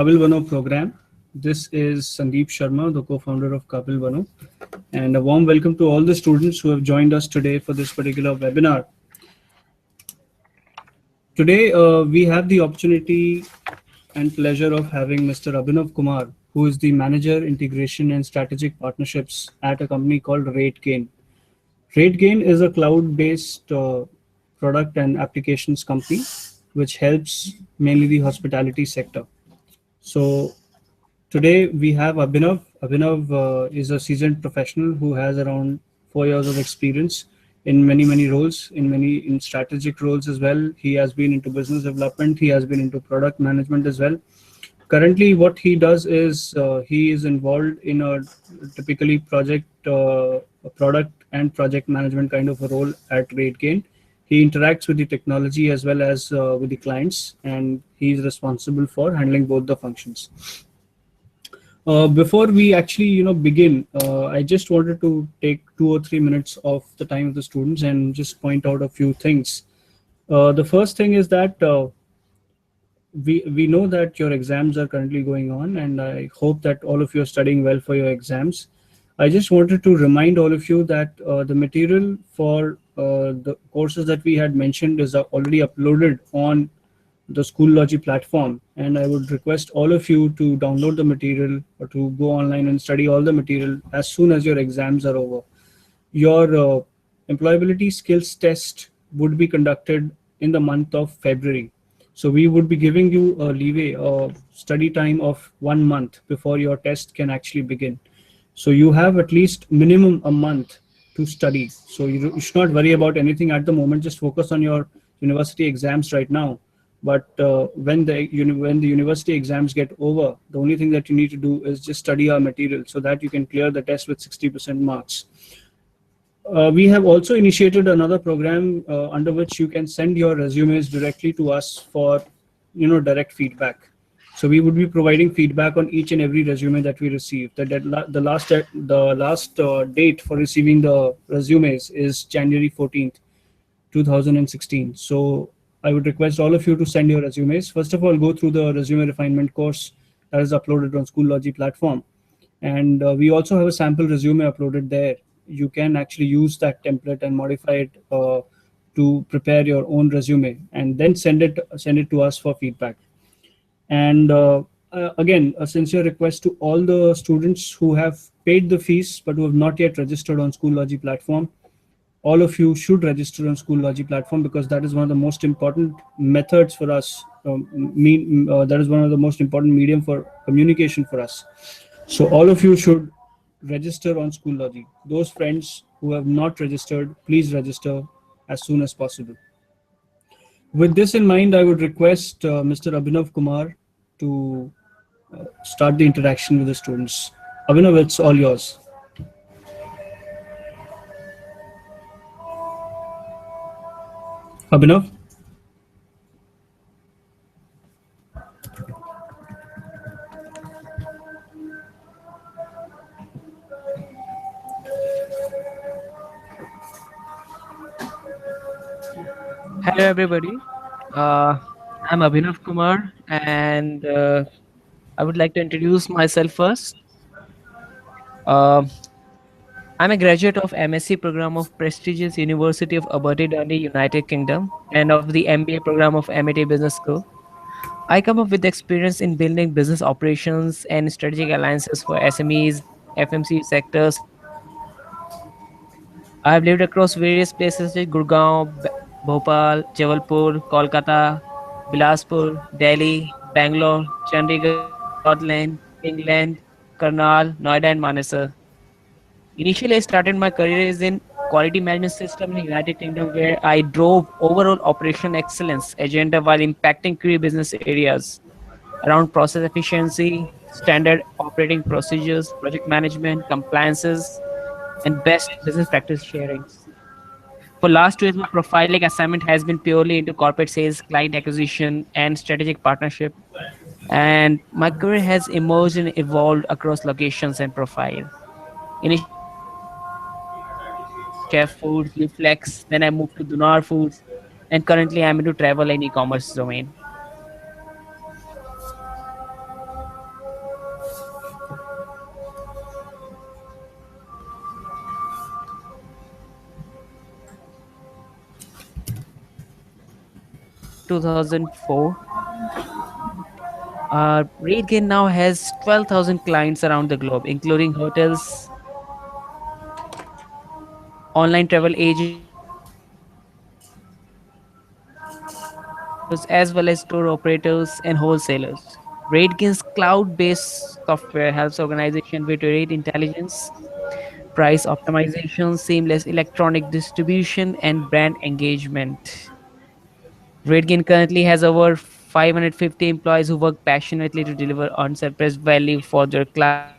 Kabil Bano program. This is Sandeep Sharma, the co-founder of Kabil Bano, and a warm welcome to all the students who have joined us today for this particular webinar. Today, we have the opportunity and pleasure of having Mr. Abhinav Kumar, who is the Manager Integration and Strategic Partnerships at a company called RateGain. RateGain is a cloud-based product and applications company which helps mainly the hospitality sector. So today we have Abhinav. Abhinav is a seasoned professional who has around 4 years of experience in many roles, in strategic roles as well. He has been into business development. He has been into product management as well. Currently, what he does is he is involved in a typically a product and project management kind of a role at RateGain. He interacts with the technology as well as with the clients, and he is responsible for handling both the functions. Before we actually, begin, I just wanted to take 2 or 3 minutes of the time of the students and just point out a few things. The first thing is that we know that your exams are currently going on, and I hope that all of you are studying well for your exams. I just wanted to remind all of you that the material for the courses that we had mentioned is already uploaded on the Schoology platform, and I would request all of you to download the material or to go online and study all the material as soon as your exams are over. Your employability skills test would be conducted in the month of February. So we would be giving you a leeway, a study time of 1 month before your test can actually begin. So you have at least minimum a month to study. So you should not worry about anything at the moment. Just focus on your university exams right now. But when the university exams get over, the only thing that you need to do is just study our material so that you can clear the test with 60% marks. We have also initiated another program under which you can send your resumes directly to us for direct feedback. So we would be providing feedback on each and every resume that we receive. The last date for receiving the resumes is January 14th, 2016. So I would request all of you to send your resumes. First of all, go through the resume refinement course that is uploaded on Schoology platform. And we also have a sample resume uploaded there. You can actually use that template and modify it to prepare your own resume, and then send it to us for feedback. And again, a sincere request to all the students who have paid the fees but who have not yet registered on Schoology platform. All of you should register on Schoology platform, because that is one of the most important methods for us. That is one of the most important medium for communication for us. So all of you should register on Schoology. Those friends who have not registered, please register as soon as possible. With this in mind, I would request Mr. Abhinav Kumar to start the interaction with the students. Abhinav, it's all yours. Abhinav? Hello, everybody. I'm Abhinav Kumar, and I would like to introduce myself first. Uh, I'm a graduate of MSc program of prestigious University of Abu Dhabi, United Kingdom, and of the MBA program of MIT Business School. I come up with experience in building business operations and strategic alliances for SMEs, FMC sectors. I have lived across various places like Gurgaon, Bhopal, Jabalpur, Kolkata, Bilaspur, Delhi, Bangalore, Chandigarh, Scotland, England, Karnal, Noida, and Manesar. Initially, I started my career is in quality management system in the United Kingdom, where I drove overall operational excellence agenda while impacting key business areas around process efficiency, standard operating procedures, project management, compliances, and best business practice sharings. For last 2 years, my profile like assignment has been purely into corporate sales, client acquisition, and strategic partnership. And my career has emerged and evolved across locations and profile. Initially, I started my career in Chef Foods, Uflex. Then I moved to Dunar Foods, and currently I'm into travel and e-commerce domain. 2004. RateGain now has 12,000 clients around the globe, including hotels, online travel agents, retailers, as well as tour operators and wholesalers. RateGain's cloud-based software helps organizations with rate intelligence, price optimization, seamless electronic distribution, and brand engagement. RateGain currently has over 550 employees who work passionately to deliver unsurpassed value for their clients.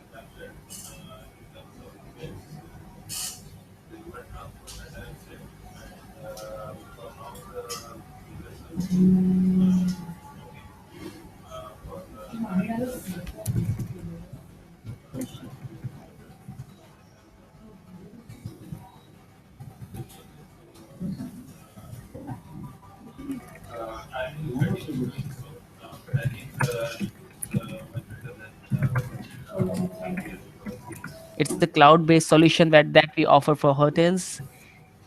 It's the cloud-based solution that we offer for hotels,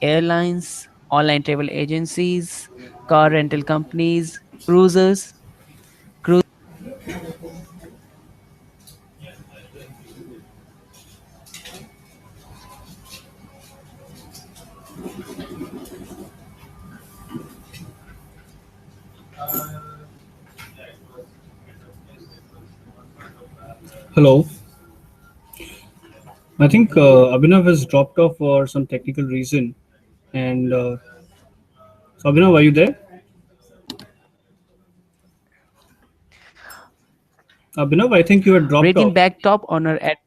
airlines, online travel agencies, car rental companies, cruisers. Hello. I think Abhinav has dropped off for some technical reason. And so, Abhinav, are you there? Abhinav, I think you had dropped RateGain off. back top honor at.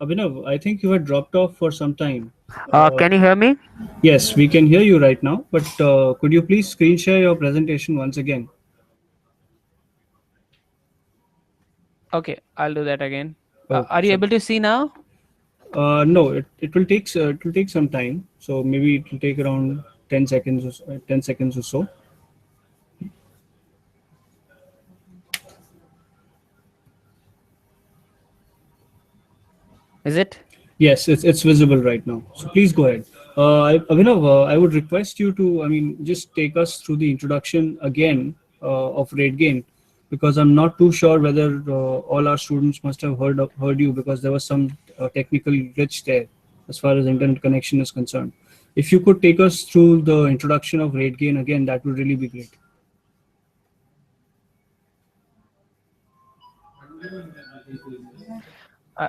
Abhinav, I think you had dropped off for some time. Can you hear me? Yes, we can hear you right now, but could you please screen share your presentation once again? Okay, I'll do that again. Okay, Are you sure. able to see now? No, it will take some time. So maybe it will take around 10 seconds 10 seconds or so. Is it? Yes, it's visible right now. So please go ahead. Abhinav, I would request you to, I mean, just take us through the introduction again of RateGain, because I'm not too sure whether all our students must have heard you, because there was some technical glitch there as far as internet connection is concerned. If you could take us through the introduction of RateGain again, that would really be great.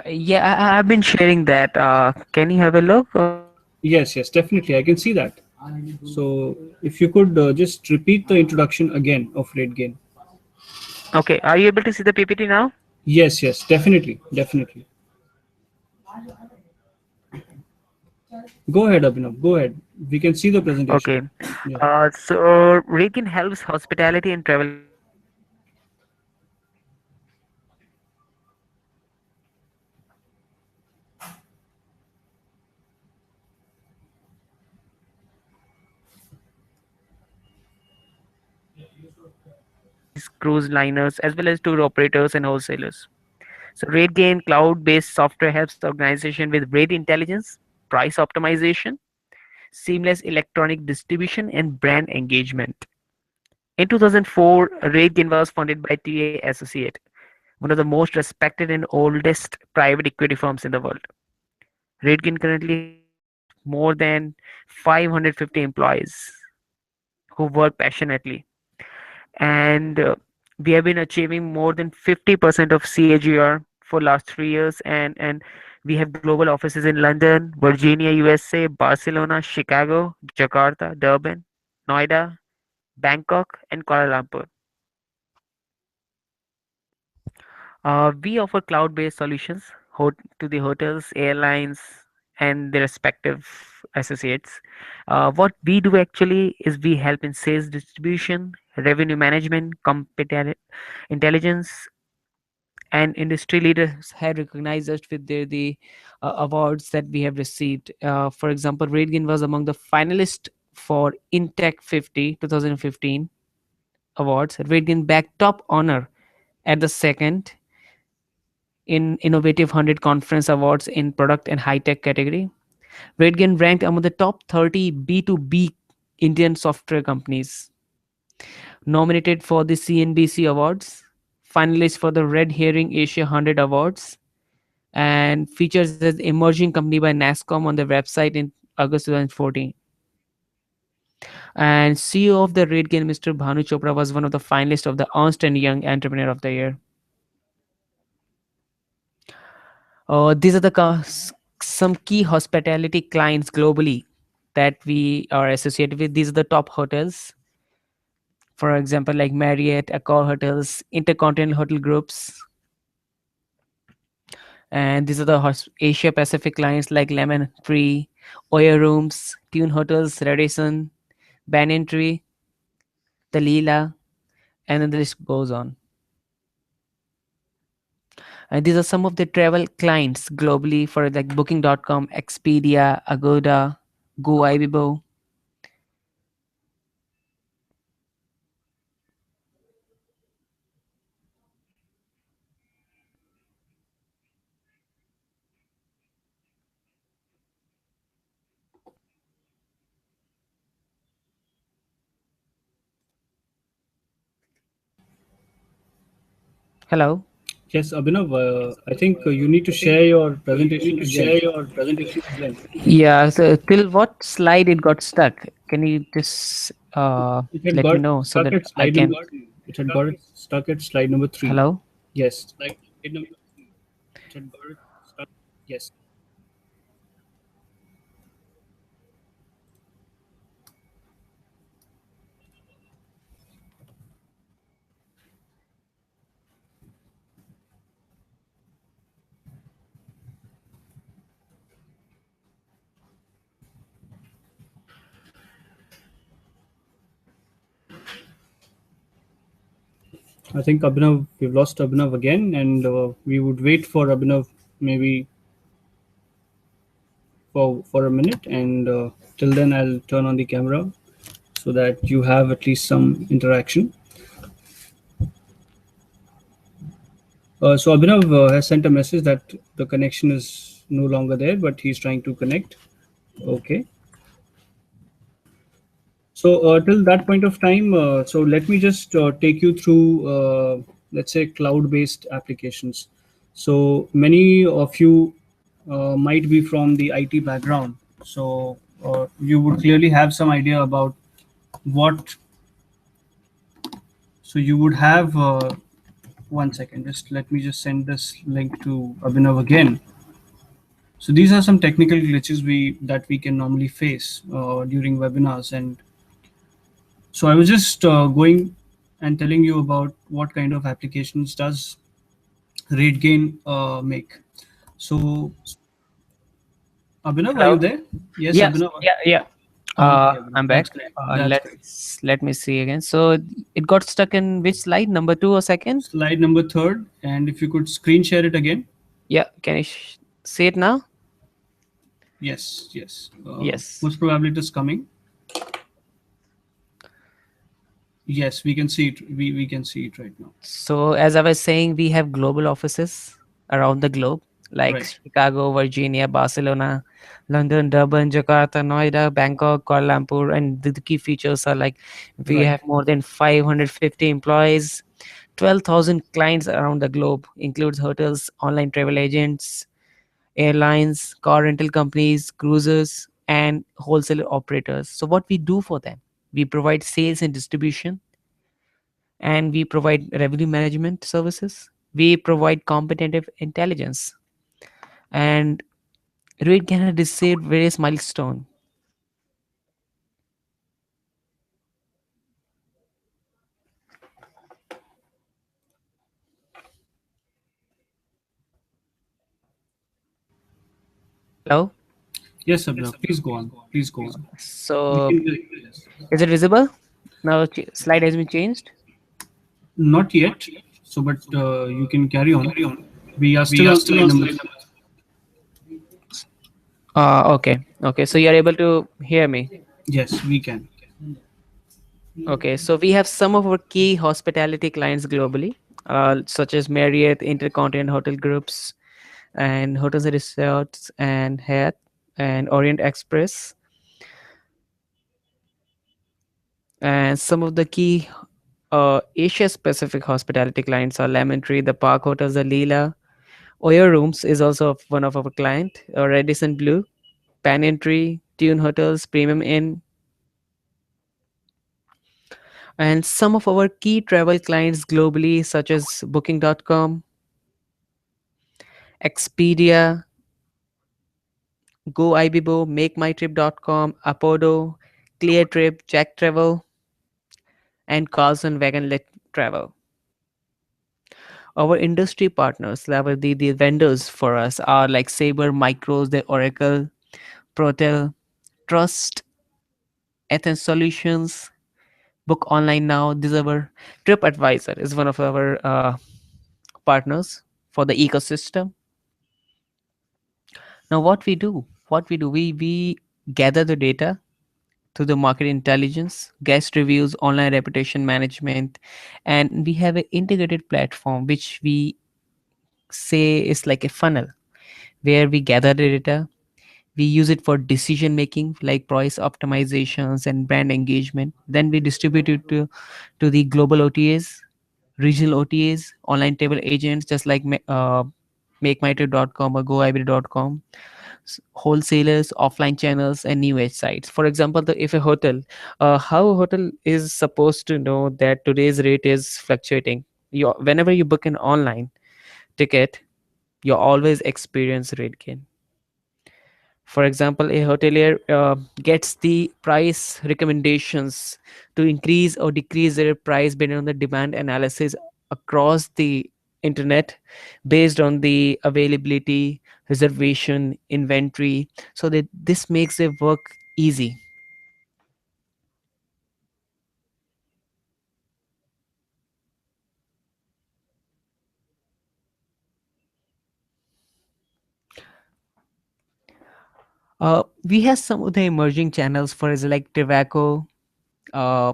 Yeah, I've been sharing that. Can you have a look? Yes, yes, definitely. I can see that. So if you could just repeat the introduction again of RateGain. Okay, are you able to see the PPT now? Yes, yes, definitely, definitely. Go ahead, Abhinav. Go ahead. We can see the presentation. Okay. Yeah. So RateGain helps hospitality and travel industries grow revenue by connecting hotels, airlines, cruise lines, cruise liners, as well as tour operators and wholesalers. So RateGain cloud-based software helps organization with rate intelligence, price optimization, seamless electronic distribution, and brand engagement. In 2004, RateGain was founded by TA Associate, one of the most respected and oldest private equity firms in the world. RateGain currently has more than 550 employees who work passionately, and we have been achieving more than 50% of CAGR for last 3 years, and we have global offices in London, Virginia, USA, Barcelona, Chicago, Jakarta, Durban, Noida, Bangkok, and Kuala Lumpur. We offer cloud-based solutions to the hotels, airlines, and their respective associates. What we do actually is we help in sales distribution, revenue management, competitive intelligence, and industry leaders have recognized us with the awards that we have received. For example, RateGain was among the finalists for Intech 50 2015 awards. RateGain backed top honor at the second in Innovative 100 Conference Awards in Product and High Tech category. RateGain ranked among the top 30 B2B Indian software companies. Nominated for the CNBC Awards, finalist for the Red Herring Asia 100 Awards, and features as emerging company by NASCOM on their website in August 2014. And CEO of the RateGain, Mr. Bhanu Chopra, was one of the finalists of the Ernst& and Young Entrepreneur of the Year. These are the some key hospitality clients globally that we are associated with. These are the top hotels, for example, like Marriott, Accor Hotels, Intercontinental Hotel Groups, and these are the Asia Pacific clients like Lemon Tree, Oya Rooms, Tune Hotels, Radisson, Banyan Tree, The Leela, and then the list goes on. And these are some of the travel clients globally for like Booking.com, Expedia, Agoda, GoIbibo. Hello. Yes, Abhinav, I think you need to share your presentation again. Yeah, so till what slide it got stuck? Can you just It had let me got know so stuck that at I slide can. number. It had got stuck at slide number three. Hello? Yes. Yes. I think Abhinav, we've lost Abhinav again, and we would wait for Abhinav maybe for a minute, and till then I'll turn on the camera so that you have at least some interaction. So Abhinav has sent a message that the connection is no longer there, but he's trying to connect. Okay. So till that point of time, so let me just take you through, let's say, cloud-based applications. So many of you might be from the IT background, so you would clearly have some idea about what. So you would have. One second, just let me just send this link to Abhinav again. So these are some technical glitches we can normally face during webinars, and so I was just going and telling you about what kind of applications does RateGain make. So Abhinav, are you Hello? there? Yes, Yes. Abhinav. Yeah, yeah. Okay, Abhinav, I'm that's back. great. That's great. Let me see again. So it got stuck in which slide? Number two or second? Slide number third, and if you could screen share it again. Yeah. Can you see it now? Yes, yes. Yes. Most probably it is coming. Yes, we can see it. We can see it right now. So as I was saying, we have global offices around the globe, like Right, Chicago, Virginia, Barcelona, London, Durban, Jakarta, Noida, Bangkok, Kuala Lumpur, and the key features are like we right, have more than 550 employees, 12,000 clients around the globe, includes hotels, online travel agents, airlines, car rental companies, cruisers, and wholesale operators. So what we do for them? We provide sales and distribution, and we provide revenue management services. We provide competitive intelligence, and Reed can receive various milestones. Hello. yes, Abhinav. Please go on. Please go on. We So can yes. is it visible now? Slide has been changed. Not yet. So, but you can carry on. We are still on slide number. Okay. Okay. So you are able to hear me. Yes, we can. Okay, so we have some of our key hospitality clients globally, such as Marriott, Intercontinental Hotel Groups, and Hotels and Resorts, and Hyatt, and Orient Express. And some of the key Asia Pacific hospitality clients are Lemon Tree, the Park Hotels, the Leela. Oyo Rooms is also one of our client. Radisson Blue, Banyan Tree, Tune Hotels, Premium Inn, and some of our key travel clients globally, such as Booking.com, Expedia, GoIbibo, MakeMyTrip.com, Apodo, ClearTrip, Jack Travel, and Carlson Wagon Let Travel. Our industry partners, the vendors for us, are like Sabre, Micros, the Oracle, Protel, Trust, Athens Solutions, Book Online Now. This is our TripAdvisor is one of our partners for the ecosystem. Now, we gather the data through the market intelligence, guest reviews, online reputation management, and we have an integrated platform which we say is like a funnel where we gather the data. We use it for decision making like price optimizations and brand engagement. Then we distribute it to the global OTAs, regional OTAs, online table agents, just like MakeMyTrip.com or GoIBD.com, wholesalers, offline channels, and new age sites. For example, if a hotel, how a hotel is supposed to know that today's rate is fluctuating? Whenever you book an online ticket, you always experience rate gain. For example, a hotelier gets the price recommendations to increase or decrease their price based on the demand analysis across the internet, based on the availability, reservation, inventory, so that this makes their work easy. We have some of the emerging channels for us like tobacco, uh,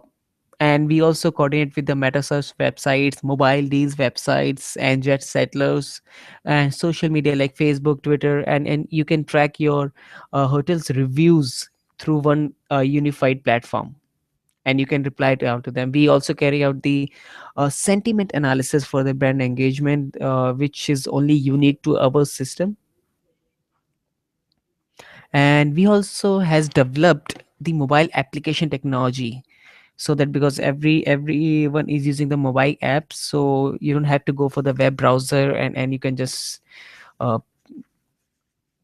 and we also coordinate with the metasearch websites, mobile deals websites, and jet settlers, and social media like Facebook, Twitter, and you can track your hotel's reviews through one unified platform, and you can reply out to them. We also carry out the sentiment analysis for the brand engagement, which is only unique to our system. And we also has developed the mobile application technology, so that because everyone is using the mobile app, so you don't have to go for the web browser, and you can just uh,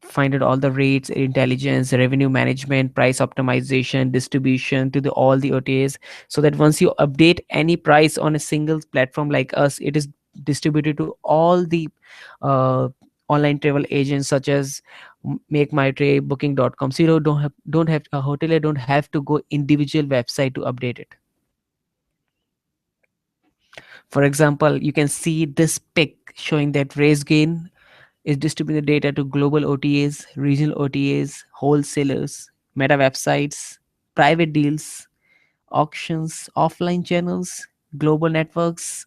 find out all the rates, intelligence, revenue management, price optimization, distribution to the all the OTAs, so that once you update any price on a single platform like us, it is distributed to all the uh, online travel agents such as Make My Trip, Booking.com. So you don't have a hotelier don't have to go individual website to update it. For example, you can see this pic showing that RateGain is distributing the data to global OTAs, regional OTAs, wholesalers, meta websites, private deals, auctions, offline channels, global networks.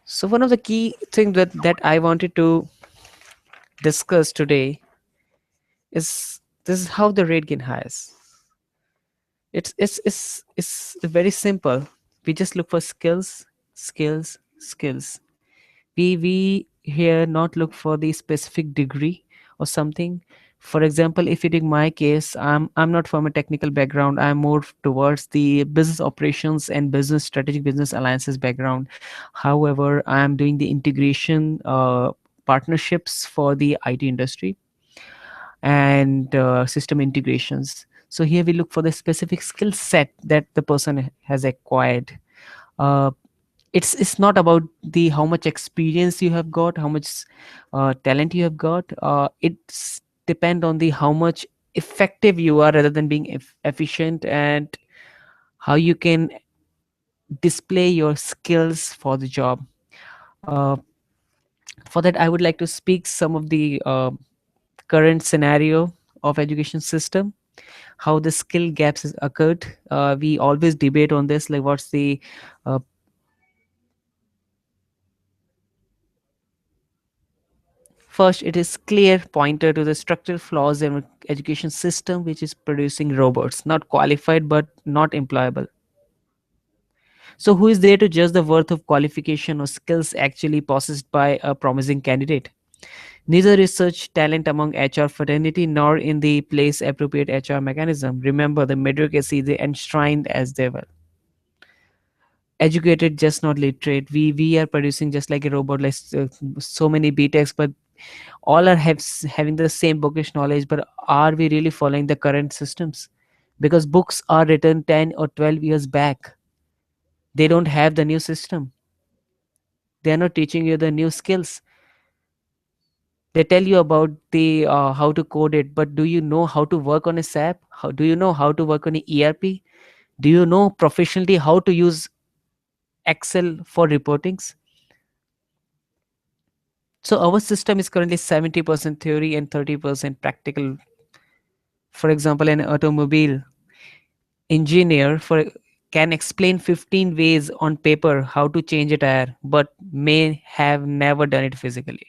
So one of the key things that I wanted to discuss today is this is how the RateGain hires. It's very simple. We just look for skills, skills, skills. We here not look for the specific degree or something. For example, if you take my case, I'm not from a technical background. I'm more towards the business operations and business strategic business alliances background. However, I am doing the integration partnerships for the IT industry and system integrations. So here we look for the specific skill set that the person has acquired. uh, it's not about the how much experience you have got, how much talent you have got. It's depend on the how much effective you are rather than being efficient, and how you can display your skills for the job. uh, for that, I would like to speak some of the current scenario of education system, how the skill gaps has occurred. We always debate on this, like what's the uh, First, it is clear pointer to the structural flaws in our education system, which is producing robots, not qualified but not employable. So, who is there to judge the worth of qualification or skills actually possessed by a promising candidate? Neither is such talent among HR fraternity nor in the place appropriate HR mechanism. Remember, the meritocracy they enshrined as they were. Educated, just not literate. We are producing just like a robot, like so many BTECs, but all are having the same bookish knowledge. But are we really following the current systems? Because books are written 10 or 12 years back. They don't have the new system. They are not teaching you the new skills. They tell you about the how to code it, but do you know how to work on a SAP? How do you know how to work on a ERP? Do you know professionally how to use Excel for reportings? So our system is currently 70% theory and 30% practical. For example, an automobile engineer can explain 15 ways on paper how to change a tire, but may have never done it physically.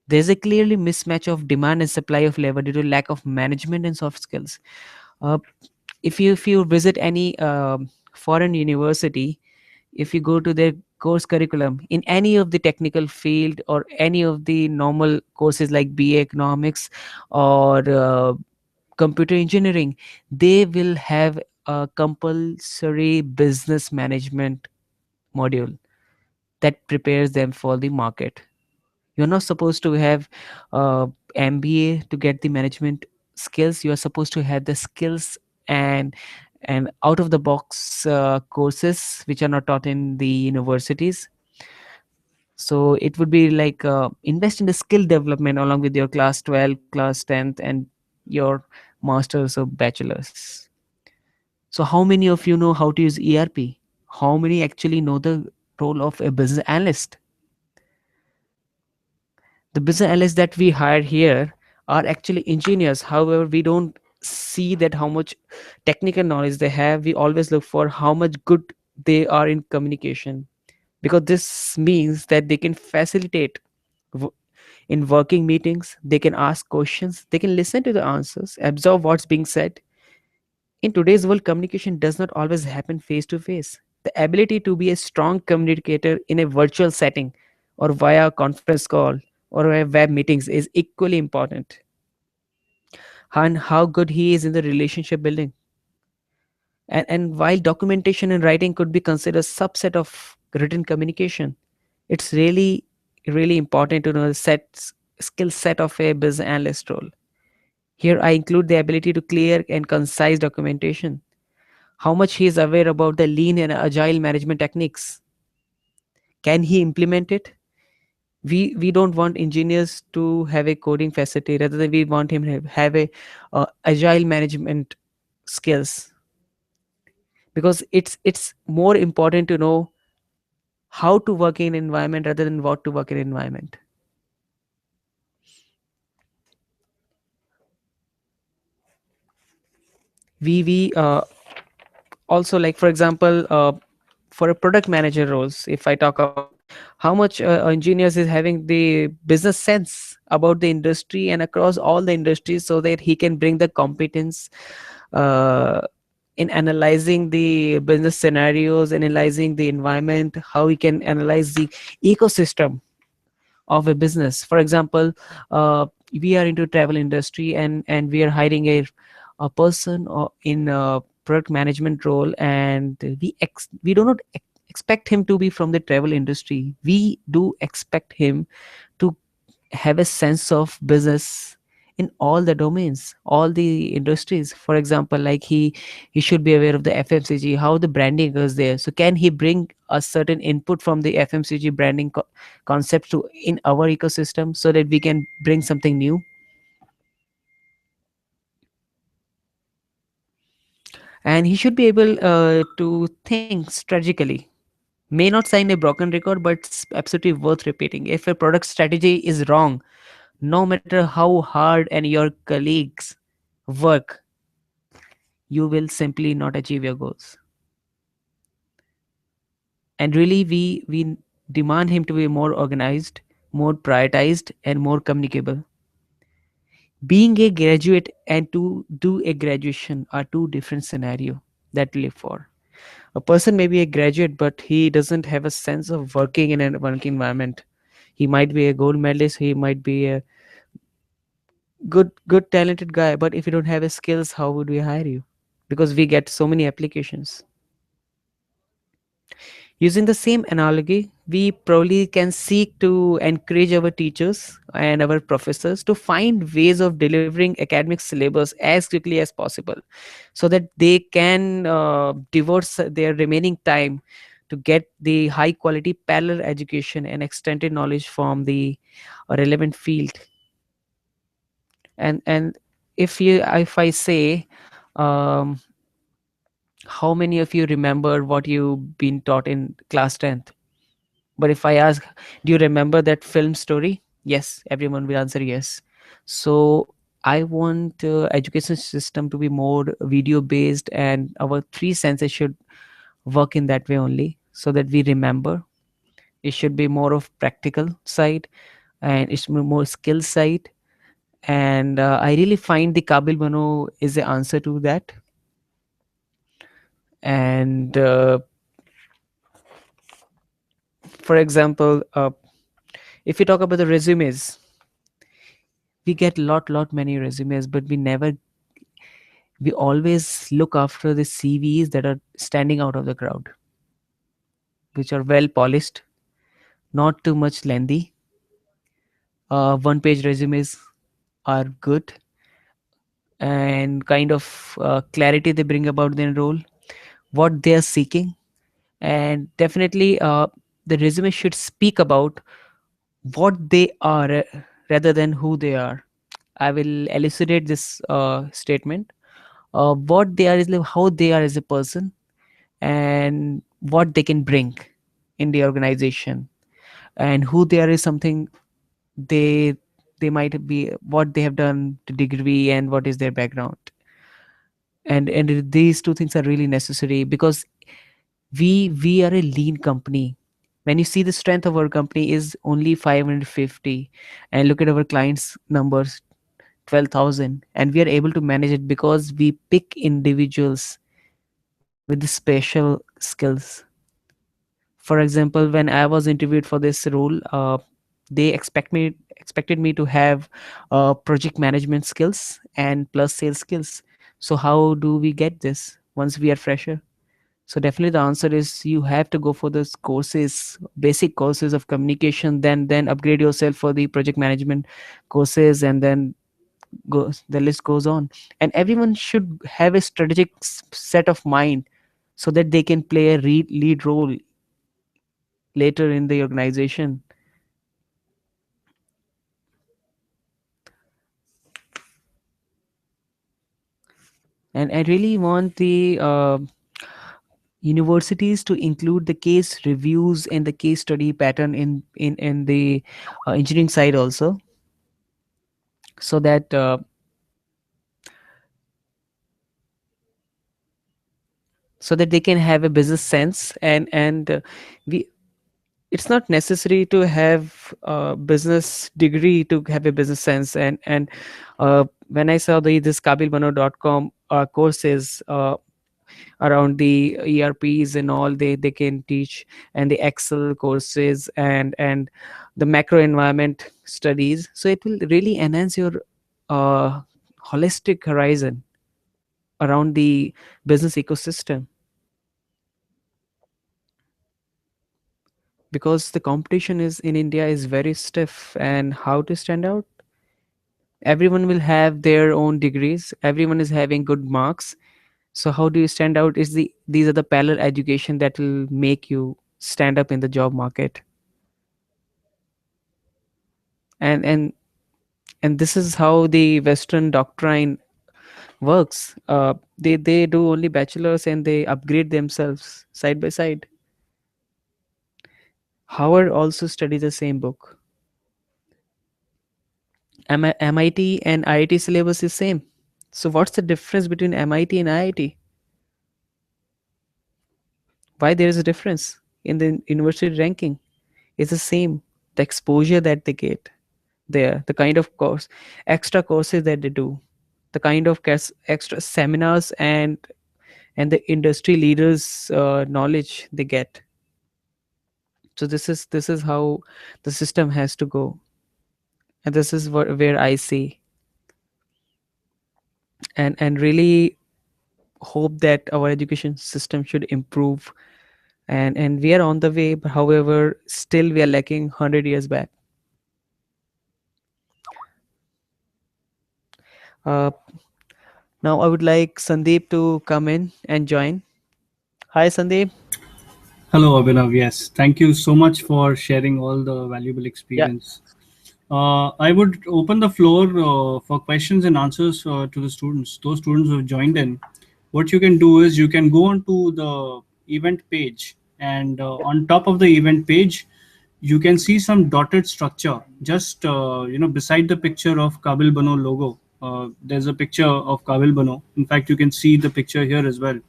There's a clearly mismatch of demand and supply of labor due to lack of management and soft skills. Uh, if you visit any foreign university, if you go to their course curriculum in any of the technical field or any of the normal courses like BA economics or computer engineering, they will have a compulsory business management module that prepares them for the market. You're not supposed to have uh, MBA to get the management skills. You are supposed to have the skills and out of the box courses which are not taught in the universities. So it would be like invest in the skill development along with your class 12, class 10th, and your masters or bachelors. So how many of you know how to use ERP? How many actually know the role of a business analyst? The business analysts that we hire here are actually engineers. However, we don't see that how much technical knowledge they have. We always look for how much good they are in communication, because this means that they can facilitate w- in working meetings. They can ask questions, they can listen to the answers, absorb what's being said. In today's world, communication does not always happen face to face. The ability to be a strong communicator in a virtual setting or via conference call or via web meetings is equally important. And how good he is in the relationship building. And while documentation and writing could be considered a subset of written communication, it's really, really important to know the skill set of a business analyst role. Here, I include the ability to clear and concise documentation, how much he is aware about the lean and agile management techniques. Can he implement it? We don't want engineers to have a coding facility, rather than we want him to have a agile management skills, because it's more important to know how to work in environment rather than what to work in environment. We also, like for example, for a product manager roles, if I talk about how much engineers is having the business sense about the industry and across all the industries, so that he can bring the competence uh, in analyzing the business scenarios, analyzing the environment, how he can analyze the ecosystem of a business. For example, we are into travel industry, and we are hiring a person or in a product management role, and we do not expect him to be from the travel industry. We do expect him to have a sense of business in all the domains, all the industries. For example, like he should be aware of the FMCG, how the branding goes there. So can he bring a certain input from the FMCG branding concept to in our ecosystem, so that we can bring something new? And he should be able to think strategically. May not sign a broken record, but it's absolutely worth repeating. If a product strategy is wrong, no matter how hard and your colleagues work, you will simply not achieve your goals. And really, we demand him to be more organized, more prioritized, and more communicable. Being a graduate and to do a graduation are two different scenarios that we live for. A person may be a graduate, but he doesn't have a sense of working in a working environment. He might be a gold medalist, he might be a good talented guy, but if you don't have a skills, how would we hire you? Because we get so many applications. Using the same analogy, we probably can seek to encourage our teachers and our professors to find ways of delivering academic syllabus as quickly as possible so that they can devote their remaining time to get the high quality parallel education and extended knowledge from the relevant field. And if I say, um, how many of you remember what you've been taught in class 10th? But if I ask, do you remember that film story? Yes, everyone will answer yes. So I want education system to be more video based, and our three senses should work in that way only, so that we remember. It should be more of practical side, and it's more skill side. And I really find the Kabil Bano is the answer to that. And for example, if you talk about the resumes, we get lot many resumes, but we always look after the CVs that are standing out of the crowd, which are well polished, not too much lengthy. One page resumes are good, and kind of clarity they bring about their role, what they are seeking. And definitely the resume should speak about what they are, rather than who they are. I will elucidate this statement. What they are is like how they are as a person, and what they can bring in the organization, and who they are is something they they might be, what they have done to degree and what is their background. And these two things are really necessary, because we are a lean company. When you see the strength of our company is only 550, and look at our clients numbers, 12,000, and we are able to manage it because we pick individuals with the special skills. For example, when I was interviewed for this role, they expected me to have project management skills and plus sales skills. So how do we get this once we are fresher? So definitely the answer is you have to go for those courses, basic courses of communication, then upgrade yourself for the project management courses, and then the list goes on. And everyone should have a strategic set of mind, so that they can play a lead role later in the organization. And I really want the universities to include the case reviews and the case study pattern in the engineering side also, so that they can have a business sense. And we it's not necessary to have a business degree to have a business sense. And when I saw this kabilbano.com courses around the ERPs and all, they can teach, and the Excel courses, and the macro environment studies, so it will really enhance your uh, holistic horizon around the business ecosystem. Because the competition is in India is very stiff, and how to stand out? Everyone will have their own degrees, everyone is having good marks. So how do you stand out? Is these are the parallel education that will make you stand up in the job market. And and and this is how the Western doctrine works. They do only bachelors, and they upgrade themselves side by side. Howard also studies the same book. MIT and IIT syllabus is same. So what's the difference between MIT and IIT? Why there is a difference in the university ranking? It's the same. the exposure that they get there, the kind of course extra courses that they do, the kind of extra seminars and the industry leaders knowledge they get. So this is how the system has to go, and this is where I see and really hope that our education system should improve, and we are on the way, but however still we are lacking 100 years back. uh, Now I would like Sandeep to come in and join. Hi Sandeep. Hello, Abhinav. Yes, thank you so much for sharing all the valuable Yeah. experience. I would open the floor for questions and answers to the students. Those students who have joined in, what you can do is you can go onto the event page, and on top of the event page, you can see some dotted structure. Just beside the picture of Kabil Bano logo, there's a picture of Kabil Bano. In fact, you can see the picture here as well.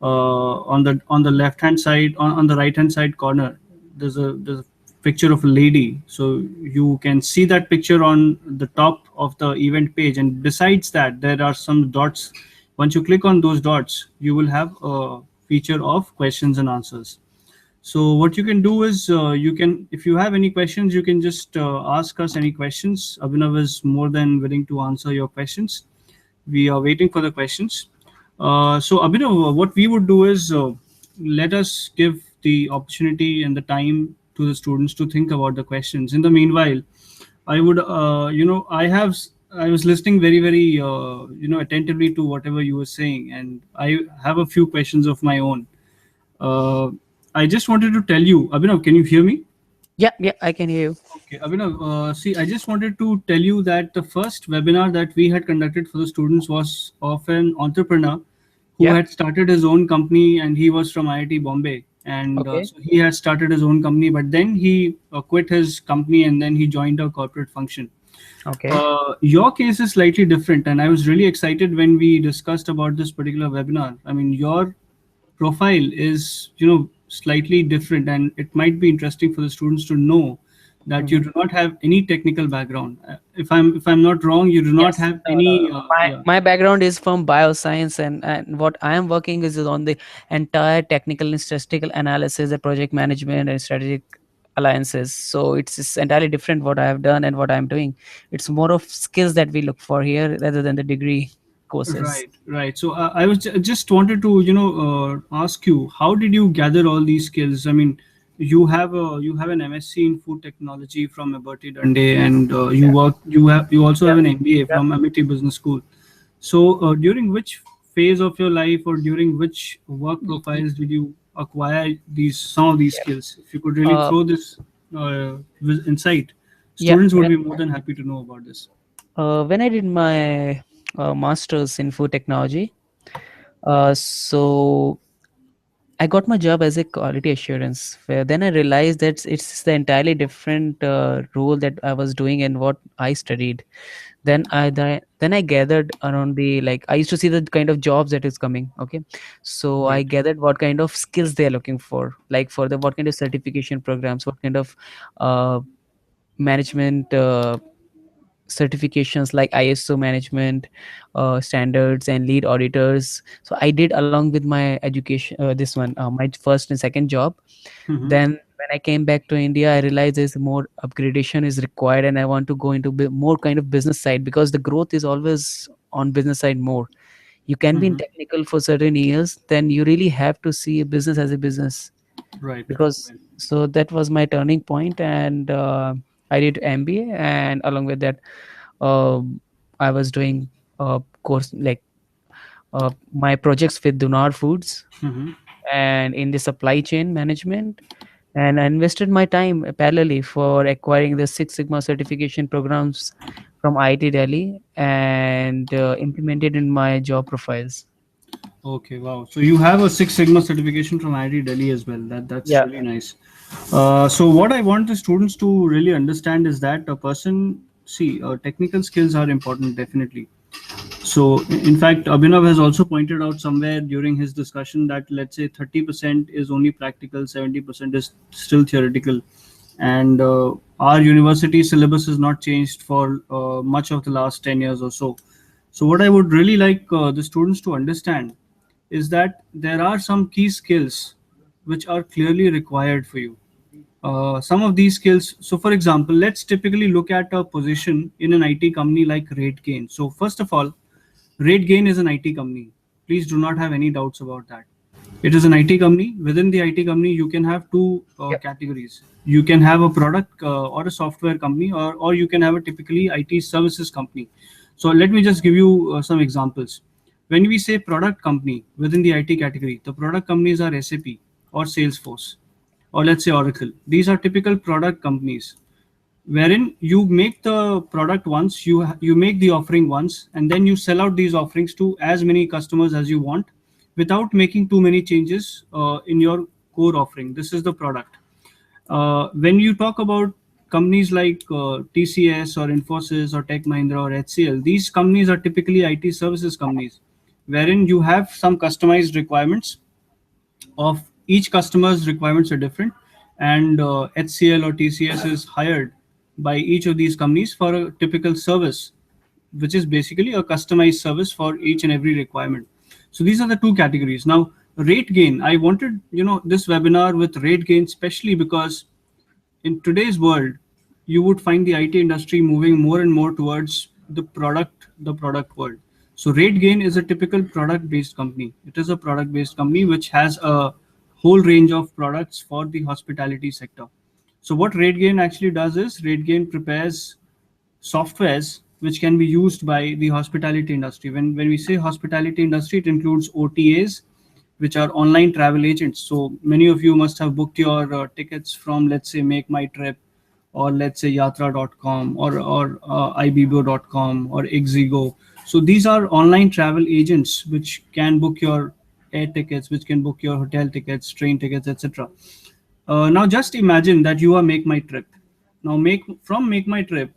On the left hand side, on the right hand side corner, there's a picture of a lady, so you can see that picture on the top of the event page, and besides that there are some dots. Once you click on those dots, you will have a feature of questions and answers. So what you can do is, you can, if you have any questions, you can just ask us any questions. Abhinav is more than willing to answer your questions. We are waiting for the questions. So, Abhinav, what we would do is, let us give the opportunity and the time to the students to think about the questions. In the meanwhile, I would, I was listening very, very, attentively to whatever you were saying, and I have a few questions of my own. Uh, I just wanted to tell you, Abhinav, can you hear me? Yeah, yeah, I can hear you. Okay, Abhinav, see, I just wanted to tell you that the first webinar that we had conducted for the students was of an entrepreneur who Yeah. had started his own company, and he was from IIT Bombay. And Okay. so he had started his own company, but then he quit his company and then he joined a corporate function. Okay. Your case is slightly different, and I was really excited when we discussed about this particular webinar. I mean, your profile is, slightly different, and it might be interesting for the students to know that you Hmm. do not have any technical background. If I'm not wrong, you do not Yes. have any. My Yeah. my background is from bioscience, and what I am working is on the entire technical and statistical analysis, the project management, and strategic alliances. So it's entirely different what I have done and what I'm doing. It's more of skills that we look for here rather than the degree courses. Right, right. So I was just wanted to, ask you, how did you gather all these skills? I mean, you have an MSc in food technology from Aberti Dundee, and Yeah. you also Yeah. have an MBA Yeah. from Amity Business School. So during which phase of your life, or during which work Y- y- profiles, did you acquire some of these yeah. skills? If you could really Uh, throw this insight, yeah. students would be more than happy to know about this. When I did my master's in food technology, so I got my job as a quality assurance. Where then I realized that it's the entirely different role that I was doing and what I studied. Then I gathered around the, like, I used to see the kind of jobs that is coming. Okay, so I Right. gathered what kind of skills they are looking for, like for the what kind of certification programs, what kind of uh, management certifications like ISO management standards and lead auditors. So I did along with my education, this one, my first and second job. Mm-hmm. Then when I came back to India, I realized there's more upgradation is required, and I want to go into more kind of business side, because the growth is always on business side more. You can be in Mm-hmm. technical for certain years, then you really have to see a business as a business. Right. Because Right. so that was my turning point, and I did MBA, and along with that, I was doing course like my projects with Dunar Foods Mm-hmm. and in the supply chain management. And I invested my time parallelly for acquiring the Six Sigma certification programs from IIT Delhi and implemented in my job profiles. Okay, wow. So you have a Six Sigma certification from IIT Delhi as well. That's Yeah. really nice. So what I want the students to really understand is that a person, see, technical skills are important, definitely. So in fact, Abhinav has also pointed out somewhere during his discussion that, let's say, 30% is only practical, 70% is still theoretical. and our university syllabus has not changed for much of the last 10 years or so. So what I would really like the students to understand is that there are some key skills which are clearly required for you. Some of these skills, so for example, let's typically look at a position in an IT company like RateGain. So first of all, RateGain is an IT company. Please do not have any doubts about that. It is an IT company. Within the IT company, you can have two Yep. categories. You can have a product or a software company, or you can have a typically IT services company. So let me just give you some examples. When we say product company within the IT category, the product companies are SAP or Salesforce, or let's say Oracle. These are typical product companies wherein you make the product once, you make the offering once, and then you sell out these offerings to as many customers as you want without making too many changes in your core offering. This is the product. When you talk about companies like TCS or Infosys or Tech Mahindra or HCL, these companies are typically IT services companies wherein you have some customized requirements of each customer's requirements are different, and HCL or TCS is hired by each of these companies for a typical service, which is basically a customized service for each and every requirement. So these are the two categories. Now, rate gain, I wanted this webinar with rate gain especially because in today's world, you would find the IT industry moving more and more towards the product world. So RateGain is a typical product-based company. It is a product-based company which has a whole range of products for the hospitality sector. So what RateGain actually does is RateGain prepares softwares which can be used by the hospitality industry. When we say hospitality industry, it includes OTAs, which are online travel agents. So many of you must have booked your tickets from, let's say, Make My Trip, or let's say Yatra.com, or Ibibo.com or Ixigo. So these are online travel agents which can book your air tickets, which can book your hotel tickets, train tickets, etc. Now just imagine that you are Make My Trip. Now Make My Trip,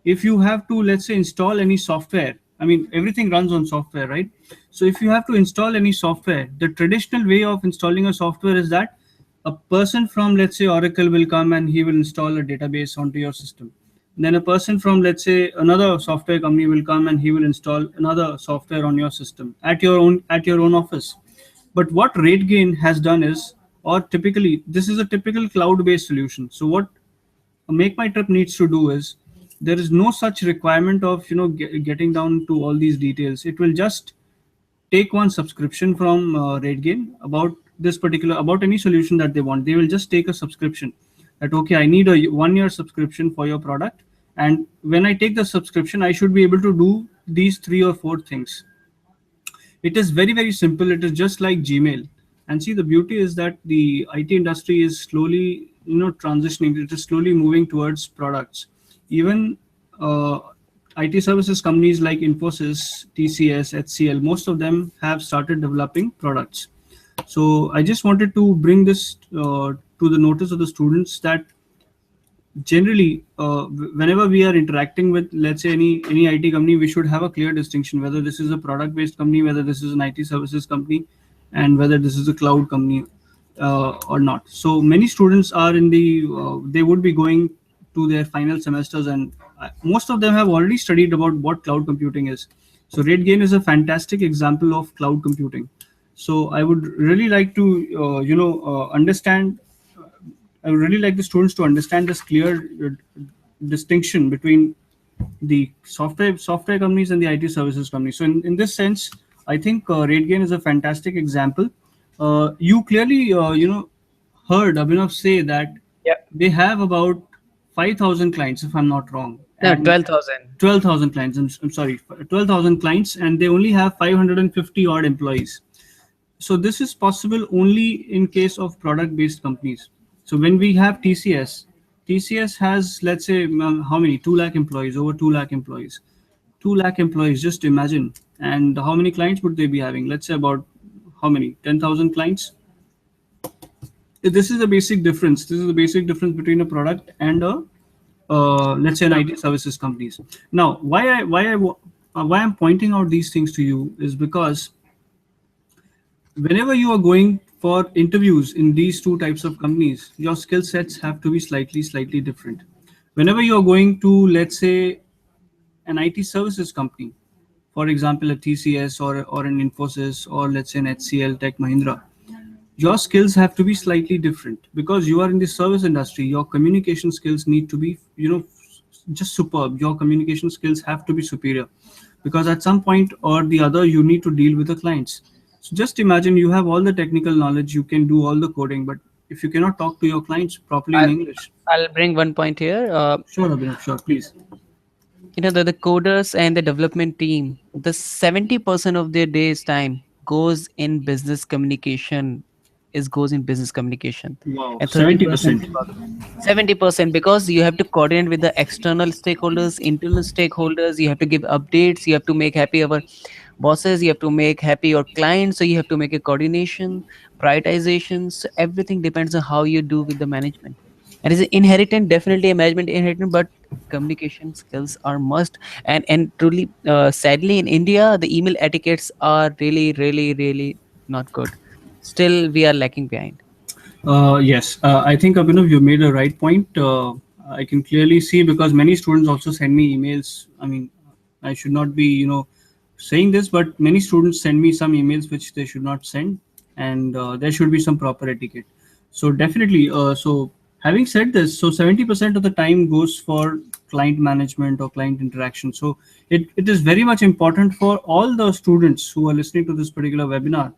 if you have to, let's say, install any software, I mean everything runs on software, right? So if you have to install any software, the traditional way of installing a software is that a person from, let's say, Oracle will come and he will install a database onto your system. Then a person from, let's say, another software company will come and he will install another software on your system at your own office. But what RateGain has done is, or typically, this is a typical cloud-based solution. So what Make My Trip needs to do is, there is no such requirement of getting down to all these details. It will just take one subscription from RateGain about any solution that they want. They will just take a subscription. That okay, I need a 1 year subscription for your product, and when I take the subscription, I should be able to do these 3 or 4 things. It is very, very simple. It is just like Gmail. And see, the beauty is that the IT industry is slowly, transitioning. It is slowly moving towards products. Even IT services companies like Infosys, TCS, HCL, most of them have started developing products. So I just wanted to bring this to the notice of the students that generally whenever we are interacting with, let's say, any IT company, we should have a clear distinction whether this is a product based company, whether this is an IT services company, and whether this is a cloud company or not. So many students are in the they would be going to their final semesters, and most of them have already studied about what cloud computing is. So RateGain is a fantastic example of cloud computing. So I would really like to understand I would really like the students to understand this clear distinction between the software companies and the IT services companies. So in this sense, I think RateGain is a fantastic example. You clearly heard Abhinav say that Yep. they have about 5,000 clients, if I'm not wrong, No, and 12,000. 12,000 clients. I'm sorry, 12,000 clients, and they only have 550 odd employees. So this is possible only in case of product based companies. So when we have TCS has, let's say, how many, 2 lakh employees, over 2 lakh employees. 2 lakh employees, just imagine. And how many clients would they be having? Let's say about how many, 10,000 clients. This is the basic difference. This is the basic difference between a product and a let's say an IT services companies. Now why I'm pointing out these things to you is because whenever you are going for interviews in these two types of companies, your skill sets have to be slightly different. Whenever you are going to, let's say, an IT services company, for example, a TCS or an Infosys, or let's say an HCL, Tech Mahindra, your skills have to be slightly different because you are in the service industry. Your communication skills need to be, just superb. Your communication skills have to be superior because at some point or the other, you need to deal with the clients. So just imagine you have all the technical knowledge, you can do all the coding, but if you cannot talk to your clients properly in I'll English. I'll bring one point here. Sure, Abhinav, sure, please. The coders and the development team, the 70% of their day's time goes in business communication, is goes in business communication, Wow, and 30% 70%. 70%, because you have to coordinate with the external stakeholders, internal stakeholders. You have to give updates, you have to make happy our bosses, you have to make happy your clients, so you have to make a coordination, prioritization. So everything depends on how you do with the management. And is inheritant, definitely a management inheritant, but communication skills are must. And truly, sadly, in India, the email etiquettes are really not good. Still we are lacking behind. Yes, I think Abhinav, you made a right point. I can clearly see because many students also send me emails. I mean, I should not be, saying this, but many students send me some emails which they should not send, and there should be some proper etiquette. So definitely. So having said this, so 70% of the time goes for client management or client interaction. So it is very much important for all the students who are listening to this particular webinar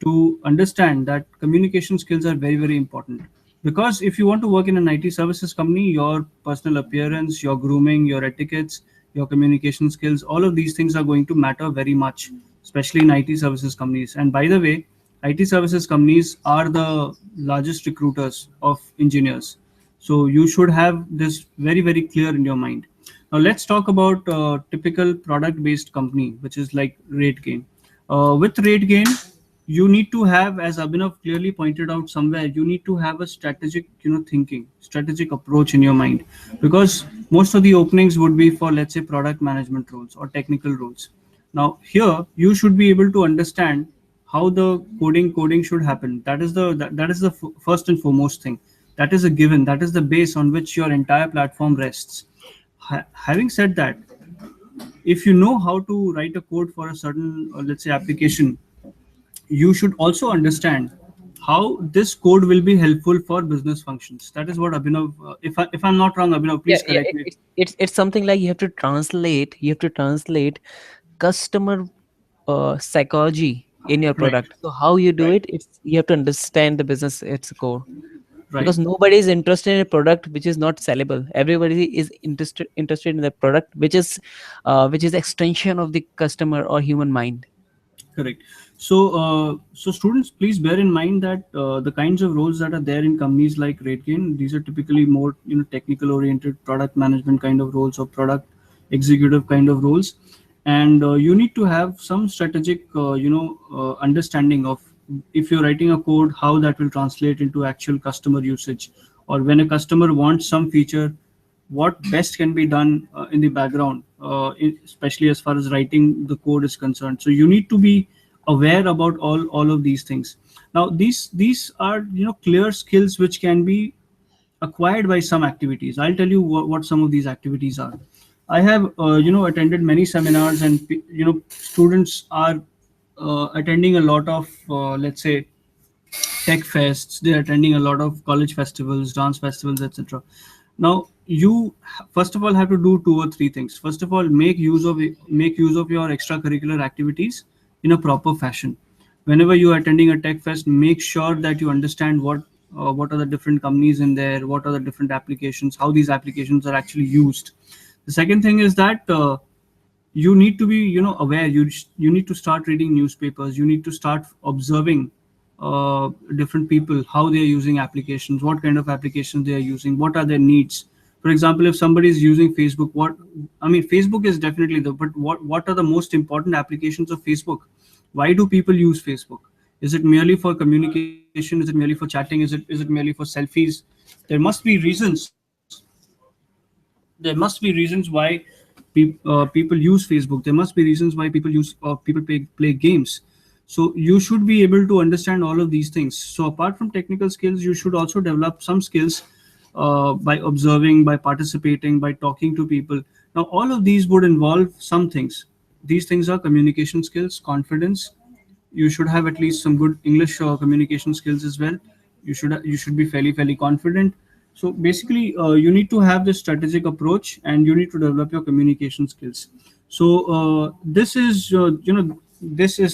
to understand that communication skills are very important, because if you want to work in an IT services company, your personal appearance, your grooming, your etiquettes, your communication skills, all of these things are going to matter very much, especially in IT services companies. And by the way, IT services companies are the largest recruiters of engineers, so you should have this very clear in your mind. Now let's talk about typical product based company, which is like RateGain. With RateGain, you need to have, as Abhinav clearly pointed out somewhere, you need to have a strategic, thinking, strategic approach in your mind, because most of the openings would be for, let's say, product management roles or technical roles. Now here you should be able to understand how the coding should happen. That is the first and foremost thing. That is a given. That is the base on which your entire platform rests. Having said that, if you know how to write a code for a certain, let's say, application, you should also understand how this code will be helpful for business functions. That is what Abhinav, if I'm not wrong, Abhinav, Yeah, please yeah, correct me. it's something like you have to translate customer psychology in your Right, product. So how you do right, it, it's you have to understand the business its core, right. because nobody is interested in a product which is not sellable. Everybody is interested in the product which is extension of the customer or human mind. Correct. So students, please bear in mind that the kinds of roles that are there in companies like RateGain, these are typically more, technical oriented product management kind of roles or product executive kind of roles, and you need to have some strategic, understanding of, if you're writing a code, how that will translate into actual customer usage, or when a customer wants some feature, what best can be done in the background, especially as far as writing the code is concerned. So you need to be aware about all of these things. Now these are, clear skills which can be acquired by some activities. I'll tell you what some of these activities are. I have, attended many seminars, and students are attending a lot of, let's say, tech fests. They're attending a lot of college festivals, dance festivals, etc. Now you first of all have to do two or three things. First of all, make use of your extracurricular activities in a proper fashion. Whenever you are attending a tech fest, make sure that you understand what are the different companies in there, what are the different applications, how these applications are actually used. The second thing is that you need to be, aware. You need to start reading newspapers. You need to start observing different people, how they are using applications, what kind of applications they are using, what are their needs. For example, if somebody is using Facebook, Facebook is definitely but what are the most important applications of Facebook? Why do people use Facebook? Is it merely for communication? Is it merely for chatting? Is it merely for selfies? There must be reasons. There must be reasons why people use Facebook. There must be reasons why people play games. So you should be able to understand all of these things. So apart from technical skills, you should also develop some skills by observing, by participating, by talking to people. Now, all of these would involve some things. These things are communication skills, confidence. You should have at least some good English communication skills as well. You should be fairly confident. So basically, you need to have this strategic approach, and you need to develop your communication skills. So this is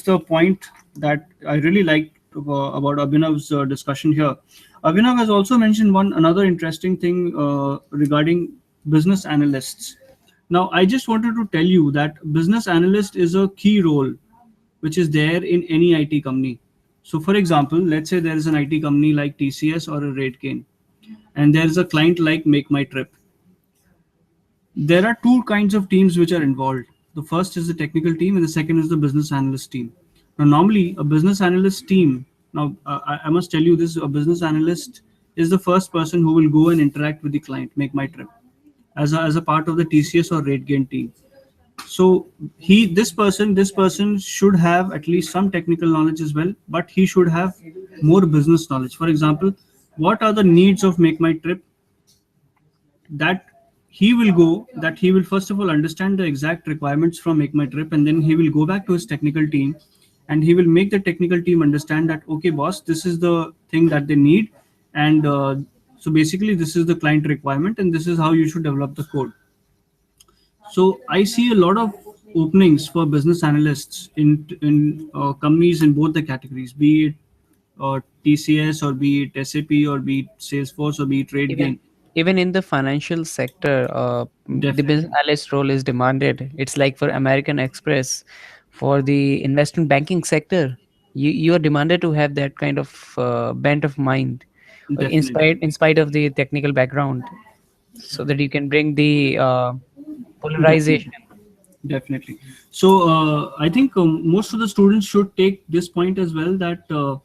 the point that I really liked about Abhinav's discussion here. Abhinav has also mentioned one another interesting thing regarding business analysts. Now, I just wanted to tell you that business analyst is a key role which is there in any IT company. So, for example, let's say there is an IT company like TCS or a RateGain, and there is a client like Make My Trip. There are two kinds of teams which are involved. The first is the technical team, and the second is the business analyst team. Now, normally, a business analyst team, now I must tell you this, a business analyst is the first person who will go and interact with the client, Make My Trip, as a part of the TCS or RateGain team. So this person should have at least some technical knowledge as well, but he should have more business knowledge. For example, what are the needs of Make My Trip? That he will first of all understand the exact requirements from Make My Trip, and then he will go back to his technical team, and he will make the technical team understand that, okay boss, this is the thing that they need, and so basically this is the client requirement, and this is how you should develop the code. So I see a lot of openings for business analysts in companies in both the categories, be it TCS or be it SAP or be it Salesforce or be it even RateGain. even in the financial sector, the business Definitely, analyst role is demanded. It's like for American Express, for the investment banking sector, you are demanded to have that kind of bent of mind, definitely, in spite of the technical background, so that you can bring the definitely, polarization. definitely. So I think most of the students should take this point as well, that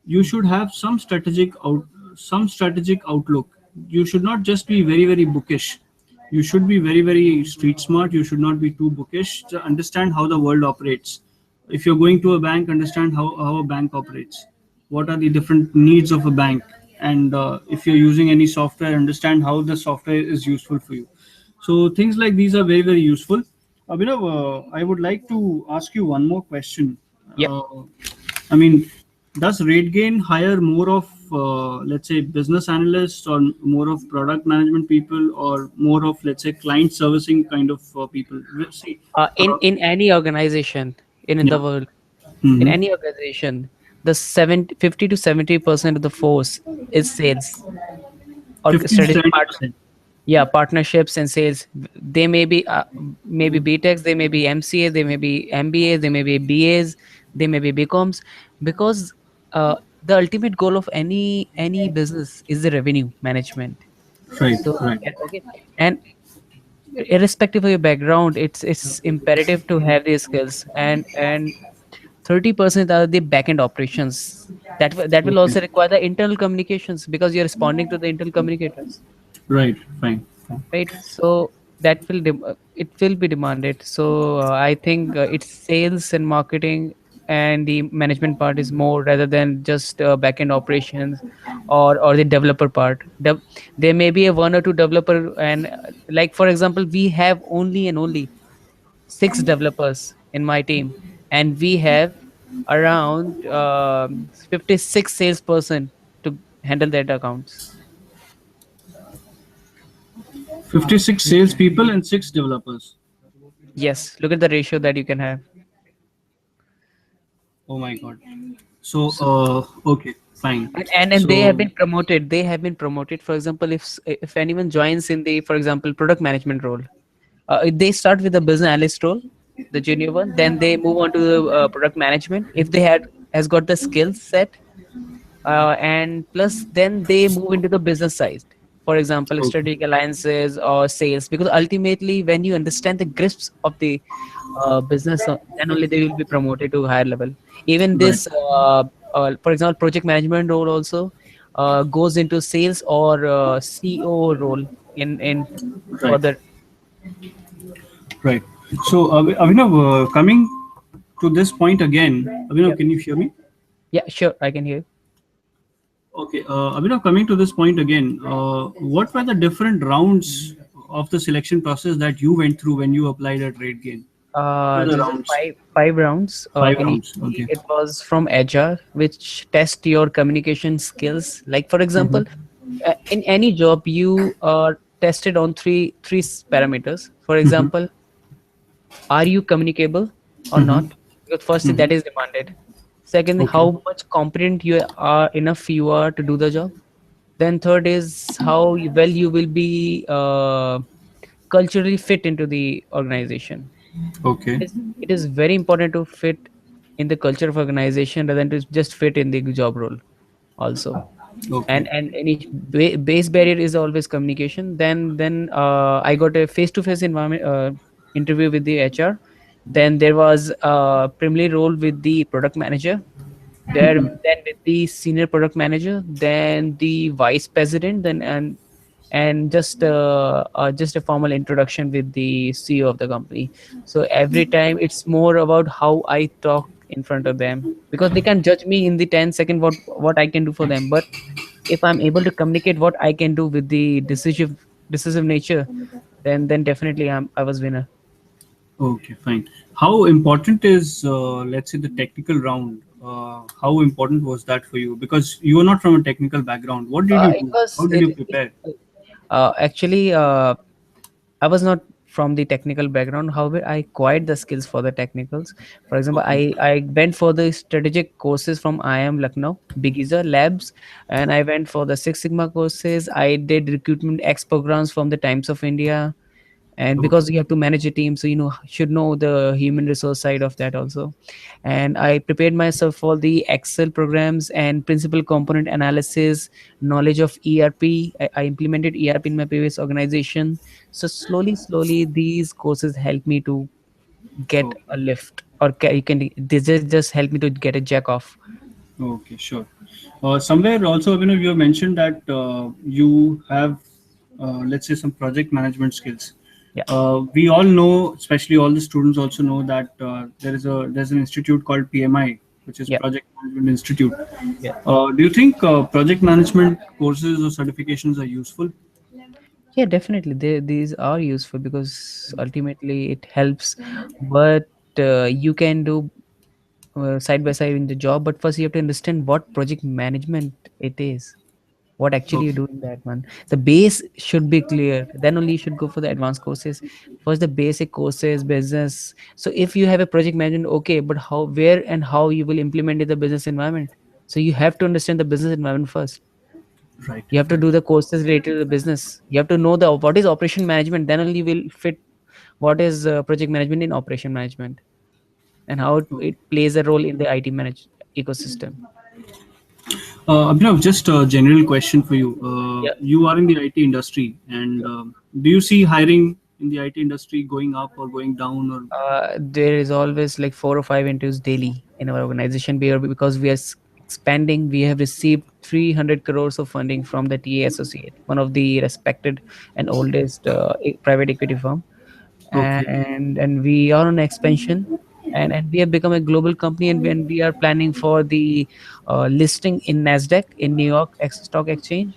you should have some strategic outlook. You should not just be very bookish. You should be very street smart. You should not be too bookish to understand how the world operates. If you're going to a bank, understand how a bank operates. What are the different needs of a bank? And if you're using any software, understand how the software is useful for you. So things like these are very useful. Abhinav, I would like to ask you one more question. Yep. I mean, does RateGain hire more of, let's say, business analysts, or more of product management people, or more of, let's say, client servicing kind of people? See, uh, In any organization in the yeah. world, in Hmm. any organization, the 50 to 70% of the force is sales or 50 to strategic 70 part. percent. Yeah, partnerships and sales. They may be maybe btechs, they may be mca, they may be mbas, they may be bas, they may be bcoms, because the ultimate goal of any business is the revenue management. Right, So right, okay, and irrespective of your background, it's imperative to have these skills. And 30% are the backend operations, that will okay, also require the internal communications, because you're responding to the internal communicators, right, fine, fine. right? So that will it will be demanded. So I think it's sales and marketing, and the management part is more, rather than just backend operations or the developer part. There may be a one or two developer, and like for example, we have only and only 6 developers in my team, and we have around 56 salesperson to handle their accounts. 56 salespeople and 6 developers. Yes, look at the ratio that you can have. Oh my God. So, So, okay, fine. and they have So, been promoted. They have been promoted. For example, if anyone joins in the, for example, product management role, they start with the business analyst role, the junior one. Then they move on to the product management if they had has got the skill set, and plus then they move into the business side. For example, okay, strategic alliances or sales, because ultimately when you understand the grips of the business, then only they will be promoted to higher level. Even right, this for example, project management role also goes into sales or CO role in right, further. right. So, Abhinav, coming to this point again, Yeah, Abhinav, can you hear me? yeah, sure, I can hear. Okay, Abhinav, coming to this point again, what were the different rounds of the selection process that you went through when you applied at RateGain? What were the There's a rounds? five rounds. Five rounds. Initially, Okay. it was from HR, which test your communication skills. Like for example, Mm-hmm. in any job, you are tested on three parameters. For Mm-hmm. example, are you communicable or Mm-hmm. not? Because first Mm-hmm. that is demanded. Second, Okay. how much competent you are to do the job. Then third is how well you will be culturally fit into the organization. Okay. It is very important to fit in the culture of organization rather than to just fit in the job role also. Okay. And any base barrier is always communication. Then I got a face to face environment interview with the HR. Then there was a preliminary role with the product manager, there then with the senior product manager, then the vice president, then and just a formal introduction with the CEO of the company. So every time it's more about how I talk in front of them, because they can judge me in the 10 second what I can do for them. But if I'm able to communicate what I can do with the decisive nature, then definitely I was winner. Okay, fine. How important is, let's say, the technical round? How important was that for you? Because you are not from a technical background. What did you It do? How was did you it prepare? actually I was not from the technical background. However, I acquired the skills for the technicals. For example, Okay. I went for the strategic courses from IIM Lucknow, Bigiza Labs, and I went for the Six Sigma courses. I did recruitment X programs from the Times of India, and because Okay. you have to manage a team, so should know the human resource side of that also. And I prepared myself for the Excel programs and principal component analysis, knowledge of ERP. I implemented ERP in my previous organization. So slowly these courses help me to get Okay. a lift, or you can they just help me to get a jack off. Okay, sure. Somewhere also, you have mentioned that you have, let's say, some project management skills. Yeah, We all know, especially all the students also know that there's an institute called PMI, which is yeah, Project Management Institute. yeah. Do you think project management courses or certifications are useful? Yeah, definitely. These are useful because ultimately it helps. But you can do side by side in the job. But first, you have to understand what project management it is. What actually you Okay, do in that one. The base should be clear. Then only you should go for the advanced courses. First, the basic courses, business. So if you have a project management, okay, but how, where, and how you will implement in the business environment. So you have to understand the business environment first. right, You have to right. do the courses related to the business. You have to know the what is operation management. Then only will fit what is project management in operation management, and how Okay. it plays a role in the IT managed ecosystem. Abhinav, just a general question for you. Yeah. You are in the IT industry, and do you see hiring in the IT industry going up or going down? Or There is always like 4 or 5 interviews daily in our organization because we are expanding. We have received 300 crores of funding from the TA Associate, one of the respected and oldest private equity firm, okay, and we are on expansion. And we have become a global company, and when we are planning for the listing in Nasdaq in New York Stock Exchange.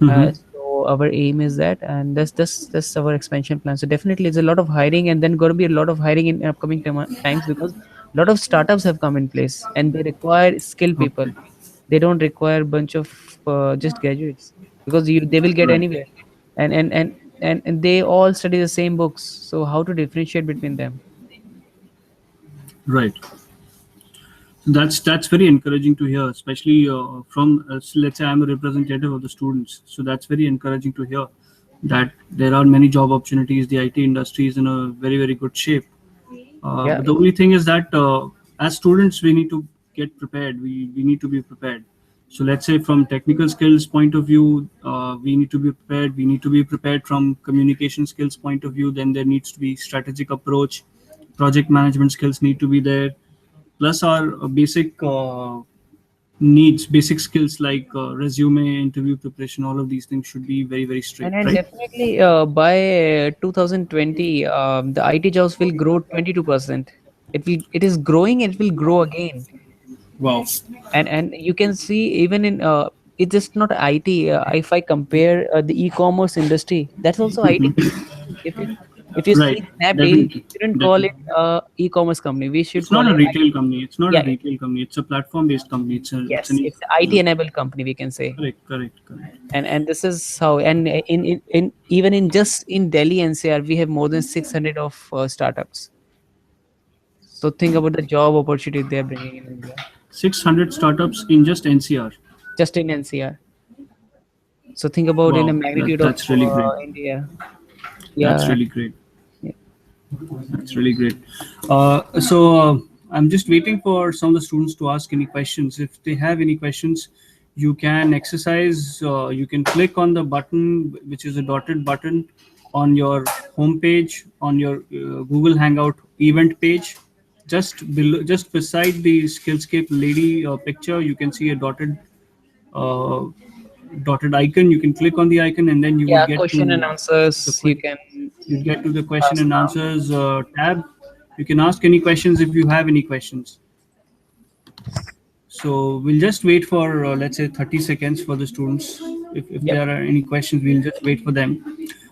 mm-hmm. So our aim is that, and that's our expansion plan. So definitely, it's a lot of hiring, and then going to be a lot of hiring in upcoming times, because a lot of startups have come in place, and they require skilled people. Okay, They don't require a bunch of just graduates, because they will get right, anywhere, and they all study the same books. So how to differentiate between them? right. That's very encouraging to hear, especially from let's say I'm a representative of the students. So that's very encouraging to hear that there are many job opportunities. The IT industry is in a very good shape. Yeah, But the only thing is that as students, we need to get prepared. We need to be prepared. So let's say from technical skills point of view, we need to be prepared. We need to be prepared from communication skills point of view. Then there needs to be strategic approach. Project management skills need to be there. Plus our basic needs, basic skills like resume, interview preparation. All of these things should be very and straight, then right? definitely by 2020, the IT jobs will grow 22%. It is growing and it will grow again. Wow. And you can see even in it's just not IT. If I compare the e-commerce industry, that's also IT. If you Right. see Snapdeal, we Definitely. shouldn't call it Definitely. e-commerce company, we should It's call not a it retail IT. company. It's not a Yeah, retail company. It's a platform-based company. It's yes, an it's IT yeah. enabled company, we can say. Correct. Correct. Correct. And this is how, and in even in just in Delhi NCR we have more than 600 of startups. So think about the job opportunity they are bringing in India, 600 startups in just NCR. just in NCR. So think about in a Wow. magnitude of That's really great. India. That's Yeah, really great. yeah, That's really great. So I'm just waiting for some of the students to ask any questions. If they have any questions, you can exercise. You can click on the button, which is a dotted button, on your homepage on your Google Hangout event page. Just below, just beside the Skillscape lady picture, you can see a uh, dotted icon. You can click on the icon, and then you would yeah. get Question and to the answers. You quick can you get to the question ask and now. answers tab. You can ask any questions if you have any questions. So we'll just wait for let's say 30 seconds for the students. If Yep. there are any questions, we'll just wait for them.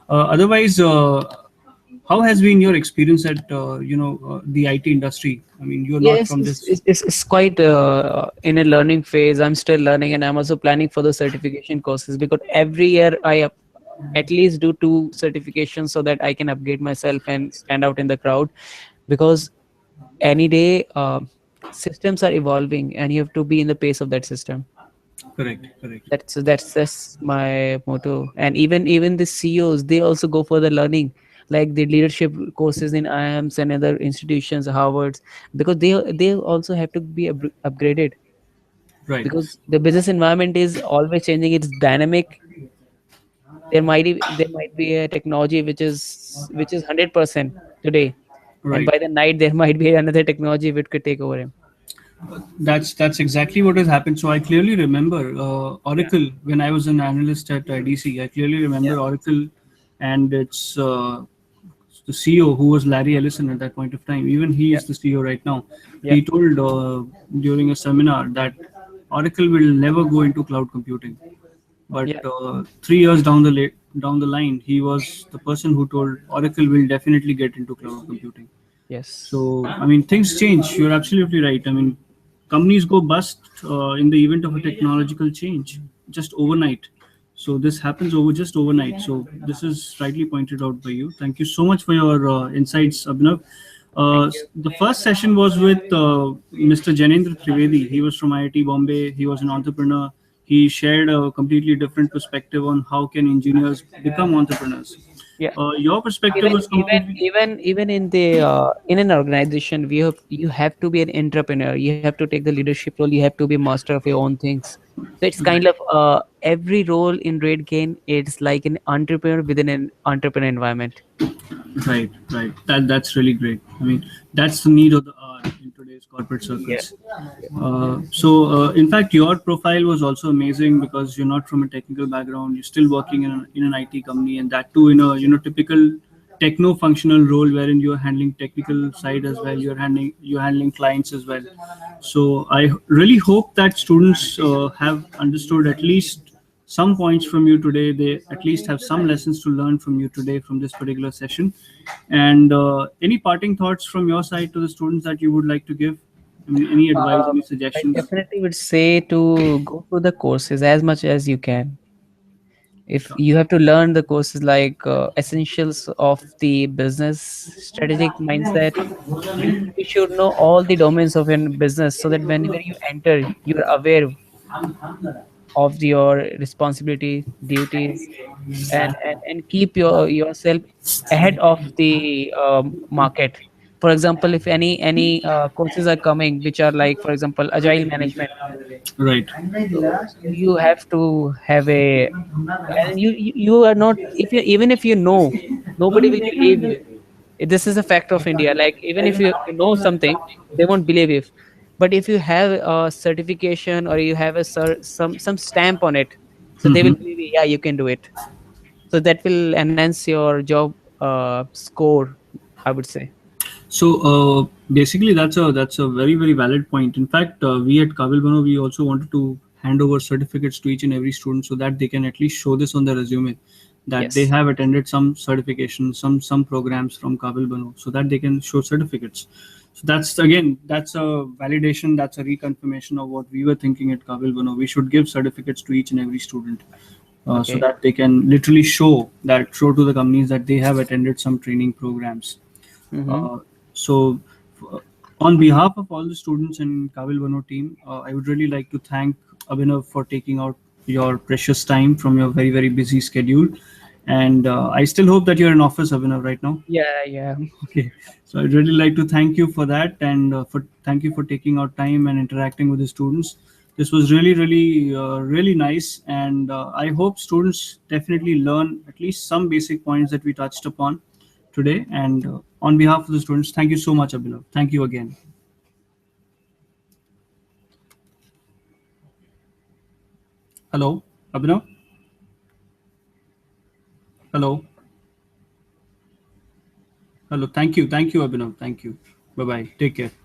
Otherwise, how has been your experience at the IT industry? I mean, you're not Yes, from this. it's quite in a learning phase. I'm still learning, and I'm also planning for the certification courses because every year I at least do two certifications so that I can upgrade myself and stand out in the crowd. Because any day, systems are evolving, and you have to be in the pace of that system. Correct, correct. That's my motto. And even the CEOs, they also go for the learning, like the leadership courses in IIMs and other institutions, Harvard's, because they also have to be upgraded, Right, because the business environment is always changing. It's dynamic. There might be a technology which is 100% today, and right. by the night there might be another technology which could take over him. That's exactly what has happened. So I clearly remember Yeah, Oracle when I was an analyst at IDC. I clearly yeah, remember Oracle, and its the CEO who was Larry Ellison at that point of time. Even he yeah, is the CEO right now. yeah, He told during a seminar that Oracle will never go into cloud computing. But yeah. 3 years down the line, he was the person who told Oracle will definitely get into cloud computing. Yes. So, I mean, things change. You're absolutely right. I mean, companies go bust in the event of a technological change just overnight. So, this happens just overnight. So, this is rightly pointed out by you. Thank you so much for your insights, Abhinav. Thank you. The first session was with Mr. Janendra Trivedi. He was from IIT Bombay. He was an entrepreneur. He shared a completely different perspective on how can engineers become entrepreneurs. Yeah. Your perspective even was even completely even even in the in an organization, you have to be an entrepreneur, you have to take the leadership role, you have to be master of your own things. So it's kind right. of every role in RateGain, it's like an entrepreneur within an entrepreneur environment. Right, right. That's really great. I mean, that's the need of the hour in today's corporate Yeah, circles. yeah, In fact, your profile was also amazing because you're not from a technical background. You're still working in an IT company, and that too in a typical techno-functional role wherein you're handling technical side as well. You're handling clients as well. So I really hope that students have understood at least some points from you today. They at least have some lessons to learn from you today from this particular session. And any parting thoughts from your side to the students that you would like to give? I mean, any advice, any I suggestions? definitely would say to go through the courses as much as you can. If Sure. you have to learn the courses like essentials of the business, strategic mindset, you should know all the domains of your business so that whenever you enter, you're aware of your responsibility, duties, and keep yourself ahead of the market. For example, if any courses are coming which are like, for example, agile management, Right. so you have to have a, and you are not, if you, even if you know, nobody will believe you. This is a fact of India. Like, even if you know something, they won't believe you. But if you have a certification or you have a some stamp on it, so they will Mm-hmm. believe you, yeah, you can do it. So that will enhance your job score, I would say. So basically, that's a very very valid point. In fact, we at Kabil Bano we also wanted to hand over certificates to each and every student so that they can at least show this on their resume that they Yes. have attended some certification, some programs from Kabil Bano, so that they can show certificates. So that's again that's a validation, that's a reconfirmation of what we were thinking at Kabil Bano. We should give certificates to each and every student so Okay. that they can literally show to the companies that they have attended some training programs. Mm-hmm. uh, so, uh, on behalf of all the students in Kabil Bano team, I would really like to thank Abhinav for taking out your precious time from your very, very busy schedule. And I still hope that you're in office, Abhinav, right now. Yeah, yeah. Okay, so I'd really like to thank you for that, and for thank you for taking out time and interacting with the students. This was really, really, really nice, and I hope students definitely learn at least some basic points that we touched upon today. And on behalf of the students, thank you so much, Abhinav. Thank you again. Hello, Abhinav. Hello, hello. Thank you, Abhinav. Thank you. Bye bye. Take care.